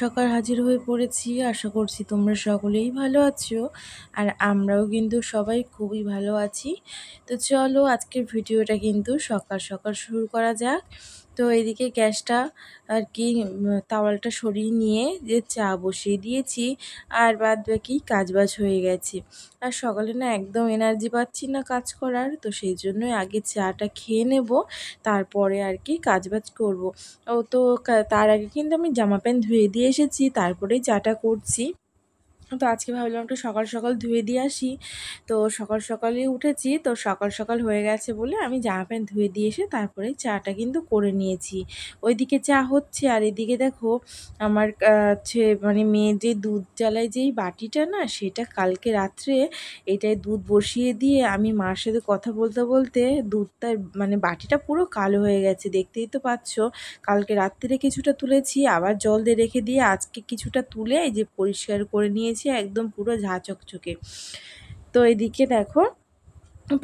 সকাল হাজির হয়ে পড়েছি। আশা করছি তোমরা সকলেই ভালো আছো। আর আমরাও কিন্তু সবাই খুবই ভালো আছি। তো চলো আজকের ভিডিওটা কিন্তু সকাল সকাল শুরু করা যাক। তো এদিকে গ্যাসটা আর কি তাওয়ালটা সরিয়ে নিয়ে যে চা বসিয়ে দিয়েছি, আর বাদ বাকি কাজবাজ হয়ে গেছে। আর সকালে না একদম এনার্জি পাচ্ছি না কাজ করার, তো সেই জন্যই আগে চাটা খেয়ে নেব, তারপরে আর কি কাজবাজ করব। ও তো তার আগে কিন্তু আমি জামা প্যান্ট ধুয়ে দিয়ে এসেছি, তারপরেই চাটা করছি। তো আজকে ভাবলাম একটু সকাল সকাল ধুয়ে দিয়ে আসি। তো সকাল সকালই উঠেছি, তো সকাল সকাল হয়ে গেছে বলে আমি জামা প্যান্ট ধুয়ে দিয়ে এসে তারপরে চাটা কিন্তু করে নিয়েছি। ওইদিকে চা হচ্ছে, আর এদিকে দেখো আমার মানে মেয়ে যে দুধ জ্বালায় যেই বাটিটা না, সেটা কালকে রাত্রে এটায় দুধ বসিয়ে দিয়ে আমি মার সাথে কথা বলতে বলতে দুধটা মানে বাটিটা পুরো কালো হয়ে গেছে, দেখতেই তো পাচ্ছ। কালকে রাত্রিরে কিছুটা তুলেছি, আবার জল দিয়ে রেখে দিয়ে আজকে কিছুটা তুলে এই যে পরিষ্কার করে নিয়েছি, একদম পুরো ঝাঁ চকচকে। তো এদিকে দেখো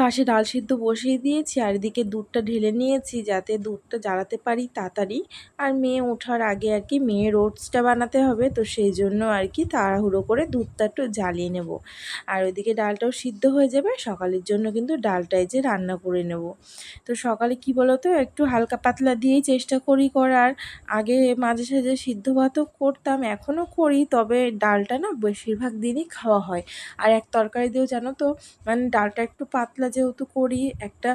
পাশে ডাল সিদ্ধ বসিয়ে দিয়েছি, আর এদিকে দুধটা ঢেলে নিয়েছি যাতে দুধটা জ্বালাতে পারি তাড়াতাড়ি। আর মেয়ে ওঠার আগে আর কি মেয়ের ওটসটা বানাতে হবে, তো সেই জন্য আর কি তাড়াহুড়ো করে দুধটা একটু জ্বালিয়ে নেব। আর ওইদিকে ডালটাও সিদ্ধ হয়ে যাবে, সকালের জন্য কিন্তু ডালটাই যে রান্না করে নেব। তো সকালে কি বলো তো, একটু হালকা পাতলা দিয়েই চেষ্টা করি করার। আগে মাঝে সাঝে সিদ্ধ ভাতও করতাম, এখনও করি, তবে ডালটা না বেশিরভাগ দিনই খাওয়া হয়। আর এক তরকারি দিয়েও জানো তো, মানে ডালটা একটু পাতলা যেহেতু করি, একটা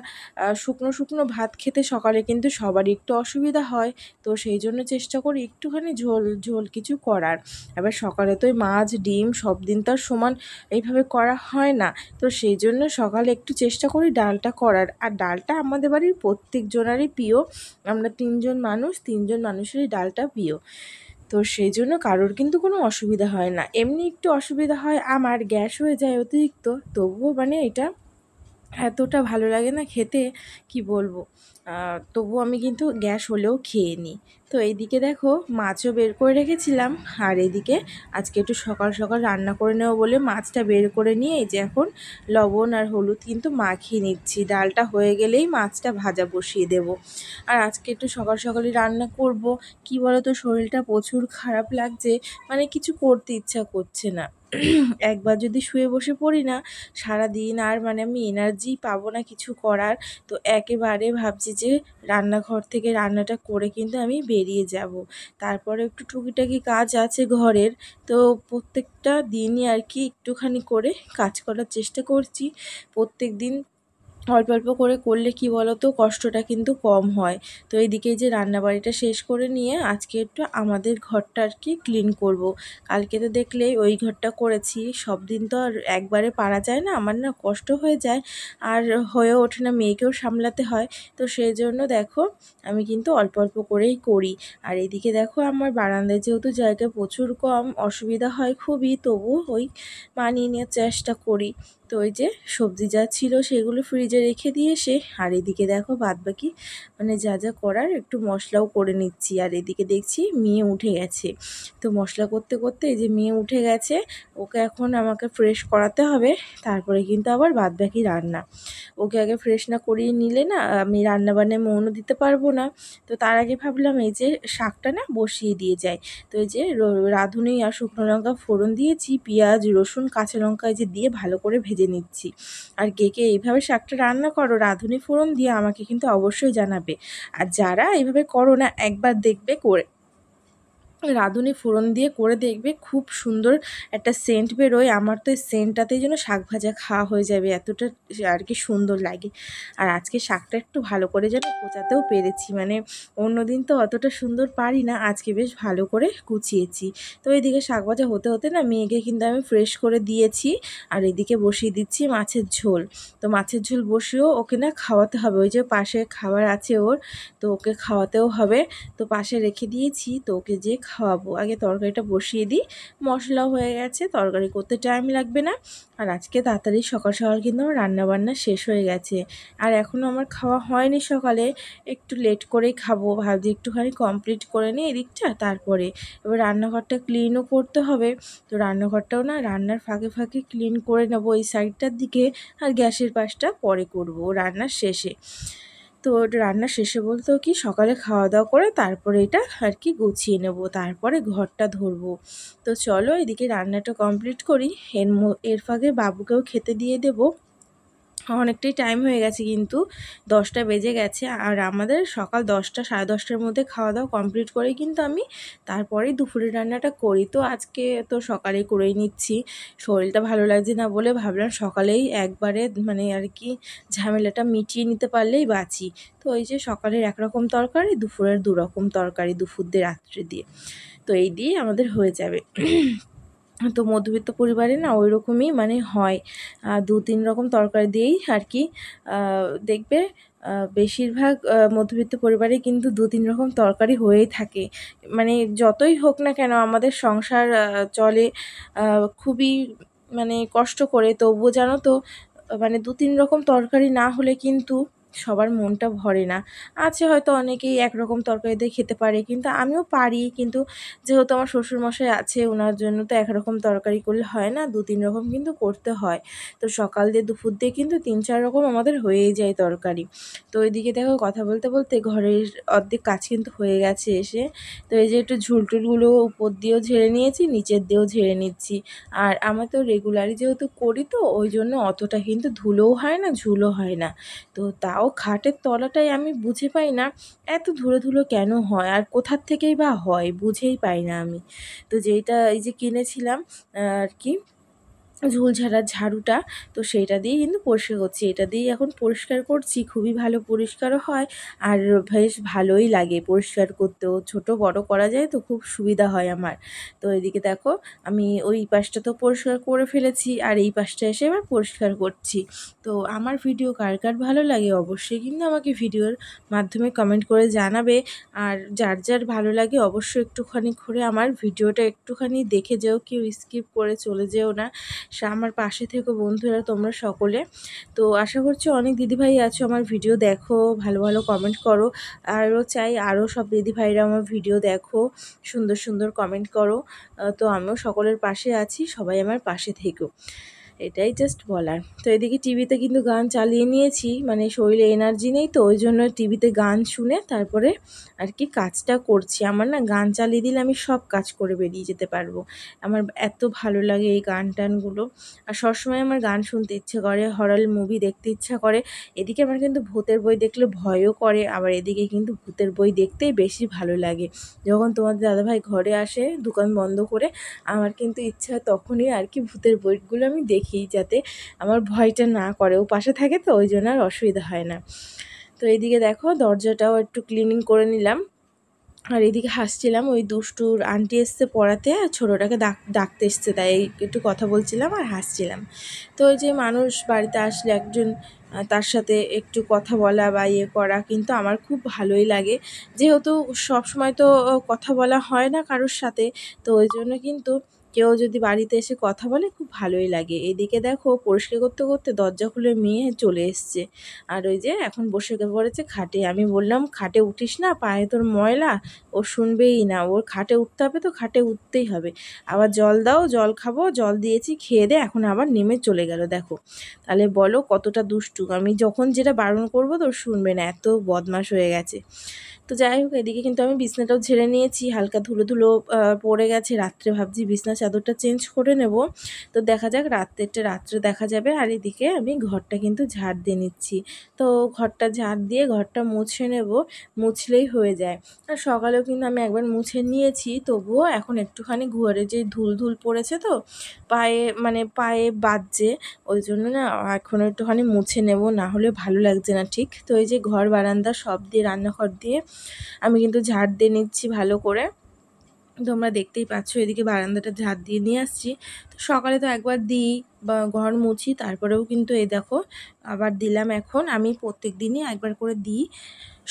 শুকনো শুকনো ভাত খেতে সকালে কিন্তু সবারই একটু অসুবিধা হয়। তো সেই জন্য চেষ্টা করি একটুখানি ঝোল ঝোল কিছু করার। এবার সকালে তো মাছ ডিম সব দিন তো আর সমান এইভাবে করা হয় না, তো সেই জন্য সকালে একটু চেষ্টা করি ডালটা করার। আর ডালটা আমাদের বাড়ির প্রত্যেকজনারই প্রিয়, আমরা তিনজন মানুষ, তিনজন মানুষেরই ডালটা প্রিয়। তো সেই জন্য কারোর কিন্তু কোনো অসুবিধা হয় না। এমনি একটু অসুবিধা হয় আমার, গ্যাস হয়ে যায় অতিরিক্ত, তবুও মানে এটা এতটা ভালো লাগে না খেতে, কি বলবো। তবু আমি কিন্তু গ্যাস হলেও খেয়ে নিই। তো এইদিকে দেখো মাছও বের করে রেখেছিলাম, আর এদিকে আজকে একটু সকাল সকাল রান্না করে নেবো বলে মাছটা বের করে নিয়ে এই যে এখন লবণ আর হলুদ কিন্তু মাখিয়ে নিচ্ছি। ডালটা হয়ে গেলেই মাছটা ভাজা বসিয়ে দেব। আর আজকে একটু সকাল সকালই রান্না করব। কি বলো তো, শরীরটা প্রচুর খারাপ লাগছে, মানে কিছু করতে ইচ্ছা করছে না। একবার যদি শুয়ে বসে পড়ি না, সারাদিন আর মানে আমি এনার্জি পাবো না কিছু করার। তো একেবারে ভাবছি যে রান্নাঘর থেকে রান্নাটা করে কিন্তু আমি বেরিয়ে যাব। তারপরে একটু টুকিটাকি কাজ আছে ঘরের, তো প্রত্যেকটা দিনই আর কি একটুখানি করে কাজ করার চেষ্টা করছি। প্রত্যেক দিন অল্প অল্প করে করলে কি বলো তো, কষ্টটা কিন্তু কম হয়। তো এইদিকে যে রান্নাবাড়িটা শেষ করে নিয়ে আজকে একটু আমাদের ঘরটা আর কি ক্লিন করব। কালকে তো দেখলেই ওই ঘরটা করেছি, সব দিন তো আর একবারে পারা যায় না, আমার না কষ্ট হয়ে যায়, আর হয়ে ওঠে না, মেয়েকেও সামলাতে হয়। তো সেই জন্য দেখো আমি কিন্তু অল্প অল্প করেই করি। আর এদিকে দেখো আমার বারান্দায় যেহেতু জায়গা প্রচুর কম, অসুবিধা হয় খুবই, তবু ওই মানিয়ে নেওয়ার চেষ্টা করি। তো ওই যে সবজি যা ছিল সেগুলো ফ্রিজে রেখে দিয়ে এসে, আর এদিকে দেখো বাদবাকি মানে যা যা করার একটু মশলাও করে নিচ্ছি। আর এদিকে দেখছি মেয়ে উঠে গেছে, তো মশলা করতে করতে এই যে মেয়ে উঠে গেছে, ওকে এখন আমাকে ফ্রেশ করাতে হবে, তারপরে কিন্তু আবার বাদবাকি রান্না। ওকে আগে ফ্রেশ না করিয়ে নিলে না আমি রান্না বান্নায় মনও দিতে পারবো না। তো তার আগে ভাবলাম এই যে শাকটা না বসিয়ে দিয়ে যায়। তো এই যে রাঁধুনি আর শুকনো লঙ্কা ফোড়ন দিয়েছি, পেঁয়াজ রসুন কাঁচা লঙ্কা এই যে দিয়ে ভালো করে ভেজে নিচ্ছি। আর কে কে এইভাবে শাকটা রান্না করো রাঁধুনি ফোড়ন দিয়ে, আমাকে কিন্তু অবশ্যই জানাবে। আর যারা এইভাবে করো না, একবার দেখবে করে রাঁধুনি ফোড়ন দিয়ে করে দেখবে, খুব সুন্দর একটা সেন্ট বেরোয়। আমার তো এই সেন্টটাতেই যেন শাক ভাজা খাওয়া হয়ে যাবে, এতটা আর কি সুন্দর লাগে। আর আজকে শাকটা একটু ভালো করে যেন কোচাতেও পেরেছি, মানে অন্যদিন তো অতটা সুন্দর পারি না, আজকে বেশ ভালো করে কুচিয়েছি। তো এইদিকে শাক ভাজা হতে হতে না মেয়েকে কিন্তু আমি ফ্রেশ করে দিয়েছি, আর এদিকে বসিয়ে দিচ্ছি মাছের ঝোল। তো মাছের ঝোল বসিয়েও ওকে না খাওয়াতে হবে, ওই যে পাশে খাবার আছে ওর, তো ওকে খাওয়াতেও হবে। তো পাশে রেখে দিয়েছি, তো ওকে যে খাওয়াবো। আগে তরকারিটা বসিয়ে দিই, মশলাও হয়ে গেছে, তরকারি করতে টাইম লাগবে না। আর আজকে তাড়াতাড়ি সকাল সকাল কিন্তু আমার রান্নাবান্না শেষ হয়ে গেছে। আর এখনও আমার খাওয়া হয়নি সকালে, একটু লেট করেই খাবো, ভাবছি একটুখানি কমপ্লিট করে নিই এদিকটা, তারপরে এবার রান্নাঘরটা ক্লিনও করতে হবে। তো রান্নাঘরটাও না রান্নার ফাঁকে ফাঁকে ক্লিন করে নেবো এই সাইডটার দিকে, আর গ্যাসের পাশটা পরে করব রান্নার শেষে। তো রান্না শেষে বলতো কি সকালে খাওয়া দাওয়া করে তারপরে এটা আর কি গুছিয়ে নেব, তারপরে ঘরটা ধরবো। তো চলো এদিকে রান্নাটা কমপ্লিট করি, এর ফাঁকে বাবুকেও খেতে দিয়ে দেবো। অনেকটাই টাইম হয়ে গেছে, কিন্তু 10টা বেজে গেছে, আর আমাদের সকাল 10টা সাড়ে 10টার মধ্যে খাওয়া দাওয়া কমপ্লিট করেই কিন্তু আমি তারপরেই দুপুরের রান্নাটা করি। তো আজকে তো সকালেই করেই নিচ্ছি, শরীরটা ভালো লাগছে না বলে ভাবলাম সকালেই একবারে মানে আর কি ঝামেলাটা মিটিয়ে নিতে পারলেই বাঁচি। তো এই যে সকালের একরকম তরকারি, দুপুরের দুরকম তরকারি, দুপুর দিয়ে রাত্রে দিয়ে, তো এই দিয়ে আমাদের হয়ে যাবে। তো মধ্যবিত্ত পরিবারে না ওই রকমই মানে হয়, 2-3 রকম তরকারি দিয়েই আর কি দেখবে বেশিরভাগ মধ্যবিত্ত পরিবারে কিন্তু 2-3 রকম তরকারি হয়েই থাকে। মানে যতই হোক না কেন আমাদের সংসার চলে খুবই মানে কষ্ট করে, তবুও জানো তো মানে 2-3 রকম তরকারি না হলে কিন্তু সবার মনটা ভরে না। আছে হয়তো অনেকেই একরকম তরকারি দিয়ে খেতে পারে, কিন্তু আমিও পারি, কিন্তু যেহেতু আমার শ্বশুরমশাই আছে ওনার জন্য তো একরকম তরকারি করলে হয় না, 2-3 রকম কিন্তু করতে হয়। তো সকাল দিয়ে দুপুর দিয়ে কিন্তু 3-4 রকম আমাদের হয়েই যায় তরকারি। তো ওইদিকে দেখো কথা বলতে বলতে ঘরের অর্ধেক কাজ কিন্তু হয়ে গেছে এসে। তো এই যে একটু ঝুলটুলগুলো উপর দিয়েও ঝেড়ে নিয়েছি, নিচের দিয়েও ঝেড়ে নিচ্ছি। আর আমার তো রেগুলারই যেহেতু করি, তো ওই জন্য অতটা কিন্তু ধুলোও হয় না, ঝুলও হয় না। তো তাও খাটের তলাটাই আমি বুঝে পাই না এত ধুলো ধুলো কেন হয়, আর কোথার থেকেই বা হয় বুঝেই পাই না আমি। তো যেইটা এই যে কিনেছিলাম আর কি ঝুল ঝাড়ার ঝাড়ুটা, তো সেইটা দিয়েই কিন্তু পরিষ্কার করছি, এটা দিয়েই এখন পরিষ্কার করছি, খুবই ভালো পরিষ্কারও হয় আর বেশ ভালোই লাগে পরিষ্কার করতেও, ছোট বড় করা যায় তো খুব সুবিধা হয় আমার। তো এদিকে দেখো আমি ওই পাশটা তো পরিষ্কার করে ফেলেছি, আর এই পাশটা এসে এবার পরিষ্কার করছি। তো আমার ভিডিও কার কার ভালো লাগে অবশ্যই কিন্তু আমাকে ভিডিওর মাধ্যমে কমেন্ট করে জানাবে। আর যার যার ভালো লাগে অবশ্যই একটুখানি করে আমার ভিডিওটা একটুখানি দেখে যেও, কেউ স্কিপ করে চলে যেও না, আমার পাশে থেকো বন্ধুরা তোমরা সকলে। তো আশা করছি অনেক দিদিভাই আছো আমার ভিডিও দেখো, ভালো ভালো কমেন্ট করো, আরও চাই আরও সব দিদিভাইরা আমার ভিডিও দেখো, সুন্দর সুন্দর কমেন্ট করো। তো আমিও সকলের পাশে আছি, সবাই আমার পাশে থেকো, এটাই জাস্ট বলার। তো এদিকে টিভিতে কিন্তু গান চালিয়ে নিয়েছি, মানে শরীরে এনার্জি নেই তো ওই জন্য টিভিতে গান শুনে তারপরে আর কি কাজটা করছি। আমার না গান চালিয়ে দিলে আমি সব কাজ করে বেরিয়ে যেতে পারবো, আমার এত ভালো লাগে এই গান টানগুলো। আর সবসময় আমার গান শুনতে ইচ্ছে করে, হরর মুভি দেখতে ইচ্ছা করে। এদিকে আমার কিন্তু ভূতের বই দেখলে ভয়ও করে, আবার এদিকে কিন্তু ভূতের বই দেখতেই বেশি ভালো লাগে। যখন তোমাদের দাদাভাই ঘরে আসে দোকান বন্ধ করে, আমার কিন্তু ইচ্ছা তখনই আর কি ভূতের বইগুলো আমি দেখি, যাতে আমার ভয়টা না করে, ও পাশে থাকে তো ওই জন্য আর অসুবিধা হয় না। তো এইদিকে দেখো দরজাটাও একটু ক্লিনিং করে নিলাম, আর এদিকে হাসছিলাম, ওই দুষ্টুর আন্টি এসছে পড়াতে আর ছোটোটাকে ডাকতে এসছে, তাই একটু কথা বলছিলাম আর হাসছিলাম। তো ওই যে মানুষ বাড়িতে আসলে একজন তার সাথে একটু কথা বলা বা ইয়ে করা কিন্তু আমার খুব ভালোই লাগে, যেহেতু সব সময় তো কথা বলা হয় না কারোর সাথে, তো ওই জন্য কিন্তু কেউ যদি বাড়িতে এসে কথা বলে খুব ভালোই লাগে। এদিকে দেখো পরিষ্কার করতে করতে দরজা খুলে মেয়ে চলে এসছে, আর ওই যে এখন বসে পড়েছে খাটে। আমি বললাম খাটে উঠিস না, পায়ে তোর ময়লা, ও শুনবেই না, ওর খাটে উঠতে হবে তো খাটে উঠতেই হবে। আবার জল দাও, জল খাবো, জল দিয়েছি খেয়ে দে, এখন আবার নেমে চলে গেল দেখো। তাহলে বলো কতটা দুষ্টু, আমি যখন যেটা বারণ করবো তো শুনবে না, এত বদমাশ হয়ে গেছে। তো যাই হোক এদিকে কিন্তু আমি বিছনাটাও ঝেড়ে নিয়েছি, হালকা ধুলো ধুলো পড়ে গেছে, রাত্রে ভাবছি বিছনা চাদরটা চেঞ্জ করে নেব। তো দেখা যাক রাত্রে দেখা যাবে। আর এদিকে আমি ঘরটা কিন্তু ঝাড় দিয়ে নিচ্ছি, তো ঘরটা ঝাড় দিয়ে ঘরটা মুছে নেব, মুছলেই হয়ে যায়। আর সকালেও কিন্তু আমি একবার মুছে নিয়েছি, তবুও এখন একটুখানি ঘরে যে ধুল পড়েছে তো পায়ে বাজছে, ওই জন্য না এখন একটুখানি মুছে নেব, না হলে ভালো লাগছে না ঠিক। তো এই যে ঘর বারান্দা সব দিয়ে রান্নাঘর দিয়ে আমি কিন্তু ঝাড় দিয়ে নিচ্ছি ভালো করে, তোমরা দেখতেই পাচ্ছ। এদিকে বারান্দাটা ঝাড় দিয়ে নিয়ে আসছি, তো সকালে তো একবার দিই বা ঘর মুছি, তারপরেও কিন্তু এই দেখো আবার দিলাম। এখন আমি প্রত্যেক দিনই একবার করে দিই,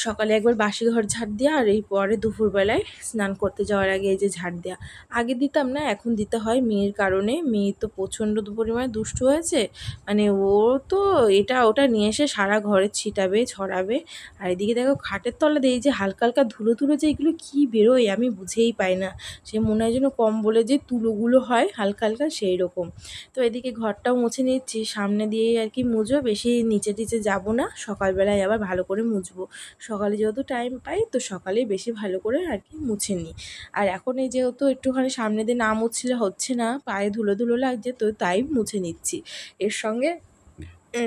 সকালে একবার বাসি ঘর ঝাড় দেওয়া, আর এই পরে দুপুরবেলায় স্নান করতে যাওয়ার আগে এই যে ঝাড় দেওয়া। আগে দিতাম না, এখন দিতে হয় মেয়ের কারণে, মেয়ে তো প্রচণ্ড পরিমাণে দুষ্টু হয়েছে, মানে ও তো এটা ওটা নিয়ে এসে সারা ঘরে ছিটাবে ছড়াবে। আর এদিকে দেখো খাটের তলা দিয়ে এই যে হালকা হালকা ধুলো ধুলো যে এগুলো কী বেরোয় আমি বুঝেই পাই না, সে মনে হয় যেন কম্বলে যে তুলোগুলো হয় হালকা হালকা সেই রকম। তো এদিকে ঘরটাও মুছে নিচ্ছি, সামনে দিয়েই আর কি মুছবো, বেশি নিচে টিচে যাবো না, সকালবেলায় আবার ভালো করে মুছবো। সকালে যেহেতু টাইম পাই তো সকালেই বেশি ভালো করে আর কি মুছে নিই। আর এখন এই যেহেতু একটুখানি সামনে দিয়ে না মুছলে হচ্ছে না, পায়ে ধুলো ধুলো লাগছে, তো তাই মুছে নিচ্ছি। এর সঙ্গে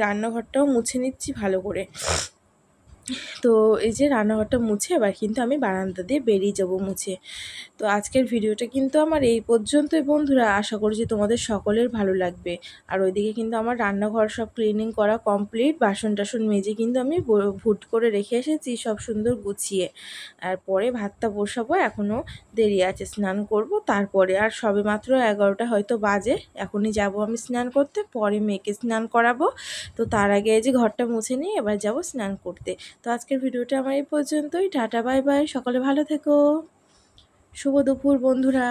রান্নাঘরটাও মুছে নিচ্ছি ভালো করে। তো এই যে রান্নাঘরটা মুছে এবার কিন্তু আমি বারান্দা দিয়ে বেরিয়ে যাব মুছে। তো আজকের ভিডিওটা কিন্তু আমার এই পর্যন্তই বন্ধুরা, আশা করছি তোমাদের সকলের ভালো লাগবে। আর ওইদিকে কিন্তু আমার রান্নাঘর সব ক্লিনিং করা কমপ্লিট, বাসন টাসন মেজে কিন্তু আমি ভুট করে রেখে এসেছি সব সুন্দর গুছিয়ে। আর পরে ভাতটা বসাবো, এখনও দেরি আছে, স্নান করব তারপরে। আর সবে মাত্র 11টা হয়তো বাজে, এখনই যাব আমি স্নান করতে, পরে মেয়েকে স্নান করাবো। তো তার আগে এই যে ঘরটা মুছে নিয়ে এবার যাব স্নান করতে। তো আজকের ভিডিওটা আমার এই পর্যন্তই, টাটা বাই বাই, সকলে ভালো থেকো, শুভ দুপুর বন্ধুরা।